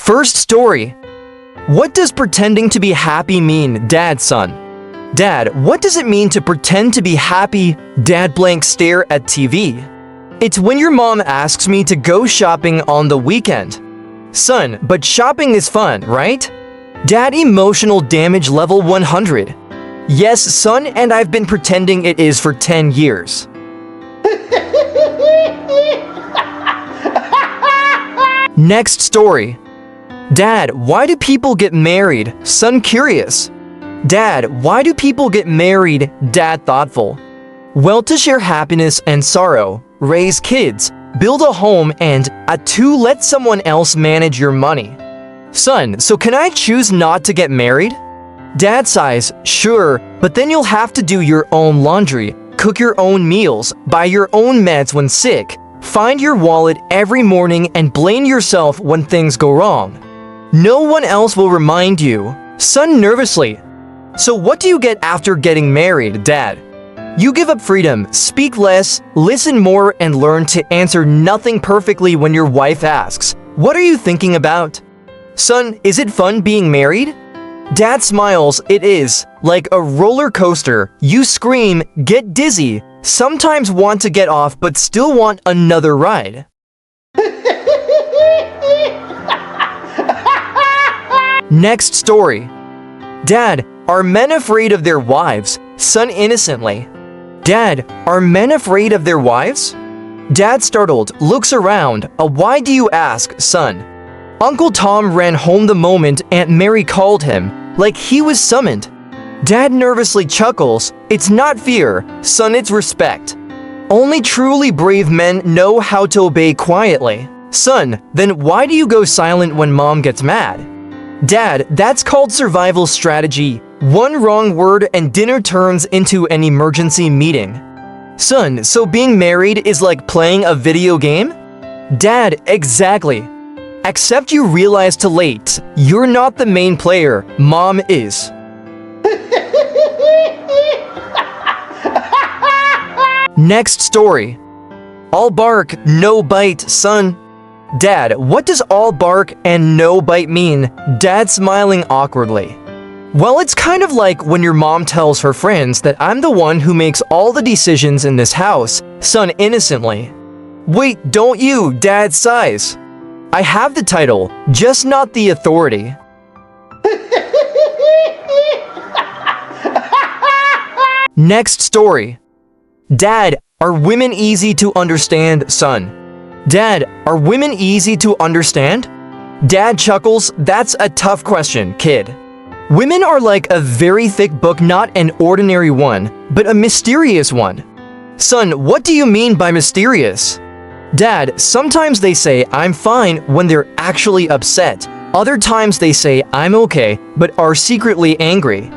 First story. What does pretending to be happy mean, Dad, son? Dad, what does it mean to pretend to be happy? Dad blank stare at TV. It's when your mom asks me to go shopping on the weekend. Son, but shopping is fun, right? Dad emotional damage level 100. Yes, son, and I've been pretending it is for 10 years. Next story. Dad, why do people get married? Son curious. Dad, why do people get married? Dad thoughtful. Well, to share happiness and sorrow, raise kids, build a home, and to let someone else manage your money. Son, so can I choose not to get married? Dad sighs, sure, but then you'll have to do your own laundry, cook your own meals, buy your own meds when sick, find your wallet every morning and blame yourself when things go wrong. No one else will remind you. Son nervously. So what do you get after getting married, Dad? You give up freedom, speak less, listen more, and learn to answer nothing perfectly when your wife asks, "What are you thinking about?" Son, is it fun being married? Dad smiles, it is. Like a roller coaster, you scream, get dizzy, sometimes want to get off but still want another ride. Next story. Dad, are men afraid of their wives? Son innocently. Dad, are men afraid of their wives? Dad startled, looks around. Why do you ask, son? Uncle Tom ran home the moment Aunt Mary called him, like he was summoned. Dad nervously chuckles. It's not fear, son, it's respect. Only truly brave men know how to obey quietly. Son, then why do you go silent when mom gets mad? Dad, that's called survival strategy. One wrong word and dinner turns into an emergency meeting. Son, so being married is like playing a video game? Dad, exactly. Except you realize too late, you're not the main player, mom is. Next story. All bark, no bite, son. Dad, what does all bark and no bite mean? Dad smiling awkwardly. Well, it's kind of like when your mom tells her friends that I'm the one who makes all the decisions in this house, son innocently. Wait, don't you, Dad sighs. I have the title, just not the authority. Next story. Dad, are women easy to understand, son? Dad, are women easy to understand? Dad chuckles, that's a tough question, kid. Women are like a very thick book, not an ordinary one, but a mysterious one. Son, what do you mean by mysterious? Dad, sometimes they say I'm fine when they're actually upset. Other times they say I'm okay, but are secretly angry.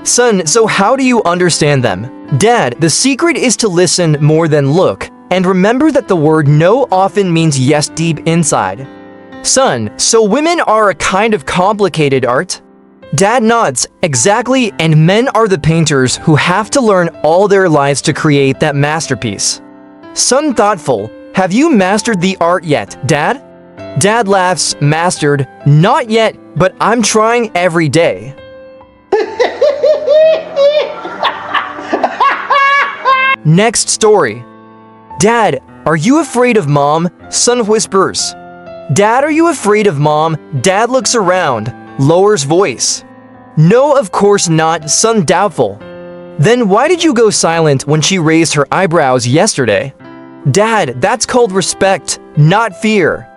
Son, so how do you understand them? Dad, the secret is to listen more than look, and remember that the word no often means yes deep inside. Son, so women are a kind of complicated art? Dad nods, exactly, and men are the painters who have to learn all their lives to create that masterpiece. Son thoughtful, have you mastered the art yet, Dad? Dad laughs, mastered, not yet, but I'm trying every day. Next story. Dad, are you afraid of mom? Son whispers. Dad, are you afraid of mom? Dad looks around, lowers voice. No, of course not, son doubtful. Then why did you go silent when she raised her eyebrows yesterday? Dad, that's called respect, not fear.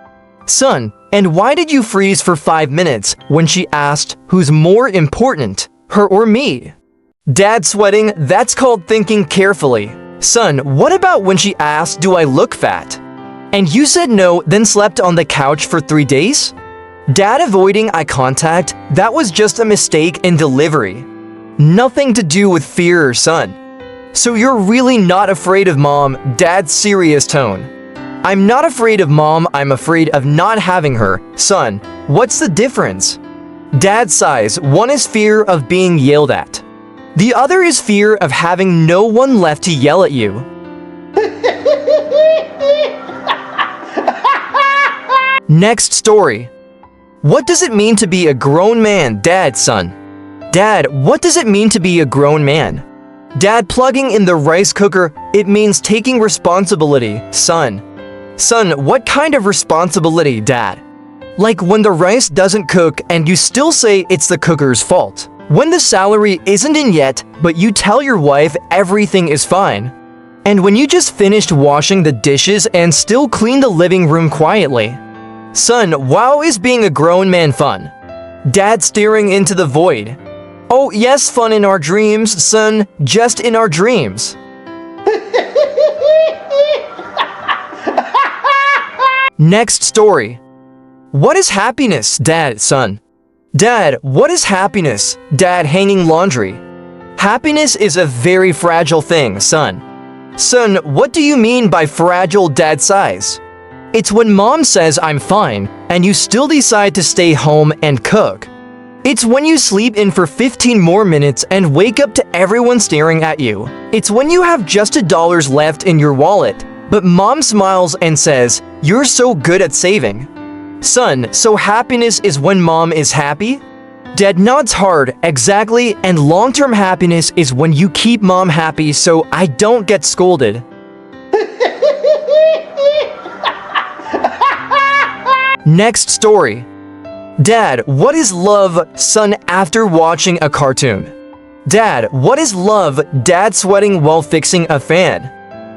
Son, and why did you freeze for 5 minutes when she asked who's more important, her or me? Dad sweating, that's called thinking carefully. Son, what about when she asked, do I look fat? And you said no, then slept on the couch for 3 days? Dad avoiding eye contact, that was just a mistake in delivery. Nothing to do with fear, son. So you're really not afraid of mom, Dad's serious tone. I'm not afraid of mom, I'm afraid of not having her. Son, what's the difference? Dad sighs, one is fear of being yelled at. The other is fear of having no one left to yell at you. Next story. what does it mean to be a grown man? Dad, son. Dad, what does it mean to be a grown man? Dad, plugging in the rice cooker, it means taking responsibility, son. Son, what kind of responsibility, Dad? Like when the rice doesn't cook and you still say it's the cooker's fault. When the salary isn't in yet, but you tell your wife everything is fine. And when you just finished washing the dishes and still clean the living room quietly. Son, wow, is being a grown man fun? Dad, staring into the void. Oh, yes, fun in our dreams, son, just in our dreams. Next story. What is happiness, Dad, son? Dad, what is happiness? Dad, hanging laundry. Happiness is a very fragile thing, son. Son, what do you mean by fragile, Dad size? It's when mom says I'm fine, and you still decide to stay home and cook. It's when you sleep in for 15 more minutes and wake up to everyone staring at you. It's when you have just $1 left in your wallet, but mom smiles and says, "You're so good at saving." Son, so happiness is when mom is happy? Dad nods hard, exactly, and long-term happiness is when you keep mom happy so I don't get scolded. Next story. Dad, what is love, son, after watching a cartoon? Dad, what is love? Dad, sweating while fixing a fan.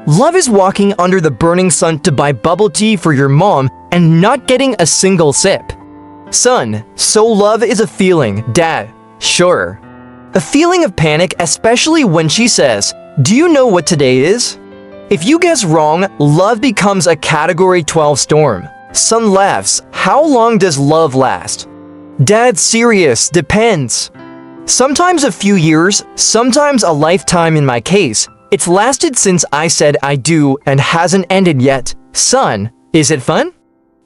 Love is walking under the burning sun to buy bubble tea for your mom and not getting a single sip. Son, so love is a feeling, Dad. Sure. A feeling of panic, especially when she says, "Do you know what today is?" If you guess wrong, love becomes a Category 12 storm. Son laughs. How long does love last? Dad, serious, depends. Sometimes a few years, sometimes a lifetime in my case. It's lasted since I said I do and hasn't ended yet. Son, is it fun?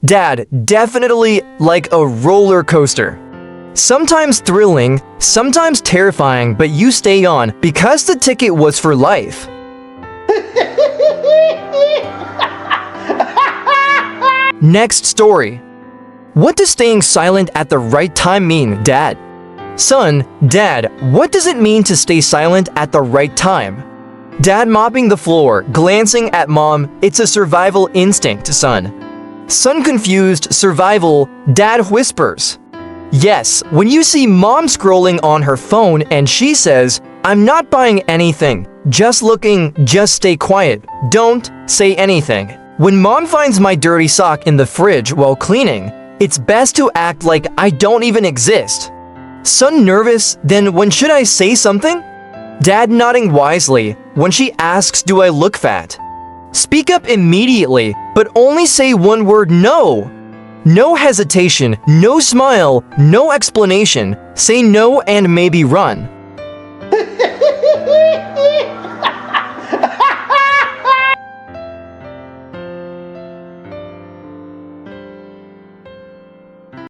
Dad, definitely like a roller coaster. Sometimes thrilling, sometimes terrifying, but you stay on because the ticket was for life. Next story. What does staying silent at the right time mean, Dad? Son, Dad, what does it mean to stay silent at the right time? Dad, mopping the floor, glancing at mom, it's a survival instinct, son. Son, confused, survival, Dad whispers. Yes, when you see mom scrolling on her phone and she says, "I'm not buying anything, just looking, just stay quiet, don't say anything." When mom finds my dirty sock in the fridge while cleaning, it's best to act like I don't even exist. Son, nervous, then when should I say something? Dad, nodding wisely, when she asks, "Do I look fat?" Speak up immediately, but only say one word, no. No hesitation, no smile, no explanation. Say no and maybe run.